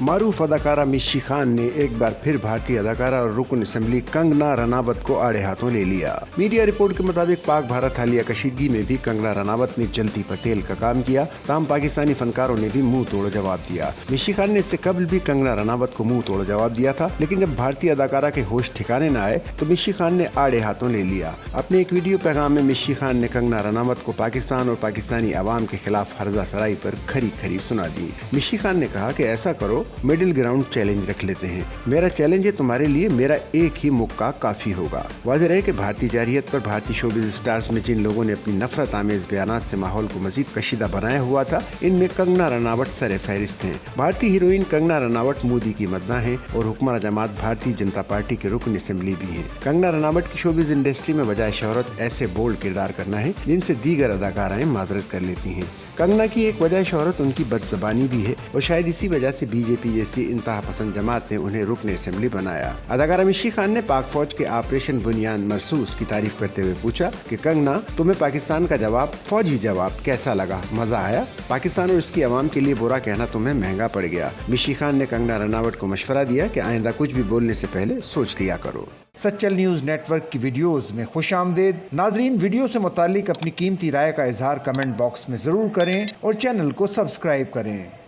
मारूफ अदाकारा मिशी खान ने एक बार फिर भारतीय अदाकारा और रुकन असेंबली कंगना रनावत को आड़े हाथों ले लिया। मीडिया रिपोर्ट के मुताबिक पाक भारत हालिया कशीदगी में भी कंगना रनावत ने जलती पटेल का काम किया, तमाम पाकिस्तानी फनकारों ने भी मुंह तोड़ जवाब दिया। मिशी खान ने इससे कबल भी कंगना रनावत को मुंह तोड़ जवाब दिया था, लेकिन जब भारतीय अदाकारा के होश ठिकाने न आए तो मिशी खान ने आड़े हाथों ले लिया। अपने एक वीडियो पैगाम में मिशी खान ने कंगना रनावत को पाकिस्तान और पाकिस्तानी अवाम के खिलाफ हर्जा सराई पर खरी खरी सुना दी। मिशी खान ने कहा कि ऐसा करो, मिडिल ग्राउंड चैलेंज रख लेते हैं। मेरा चैलेंज है तुम्हारे लिए, मेरा एक ही मुक्का काफी होगा। वाज़ेह रहे कि भारतीय जारियत पर भारतीय शोबिज़ स्टार्स में जिन लोगों ने अपनी नफरत आमेज बयानात से माहौल को मजीद कशीदा बनाया हुआ था, इनमें कंगना रनावत सर फहरिस्त हैं। भारतीय हीरोइन कंगना रनावत मोदी की मद्दा हैं और हुक्मरान जमात भारतीय जनता पार्टी के रुकन असेंबली भी हैं। कंगना रनावत की शोबिज़ इंडस्ट्री में बजाय शोहरत ऐसे बोल्ड किरदार करना है जिनसे दीगर अदाकाराएं माजरत कर लेती हैं। कंगना की एक वजह शोहरत उनकी बदज़बानी भी है और शायद इसी वजह से बीजेपी जैसी इंतहा पसंद जमात ने उन्हें रुकन असेंबली बनाया। अदाकारा मिशी खान ने पाक फौज के ऑपरेशन बुनियाद मरसूस की तारीफ करते हुए पूछा कि कंगना, तुम्हें पाकिस्तान का जवाब, फौजी जवाब कैसा लगा? मजा आया? पाकिस्तान और इसकी आवाम के लिए बुरा कहना तुम्हें महंगा पड़ गया। मिशी खान ने कंगना रनावत को मशवरा दिया कि आइंदा कुछ भी बोलने से पहले सोच लिया करो। सच्चल न्यूज़ नेटवर्क की वीडियोस में खुशामदीद। नाजरीन, वीडियो से मुतालिक अपनी कीमती राय का इजहार कमेंट बॉक्स में ज़रूर करें और चैनल को सब्सक्राइब करें।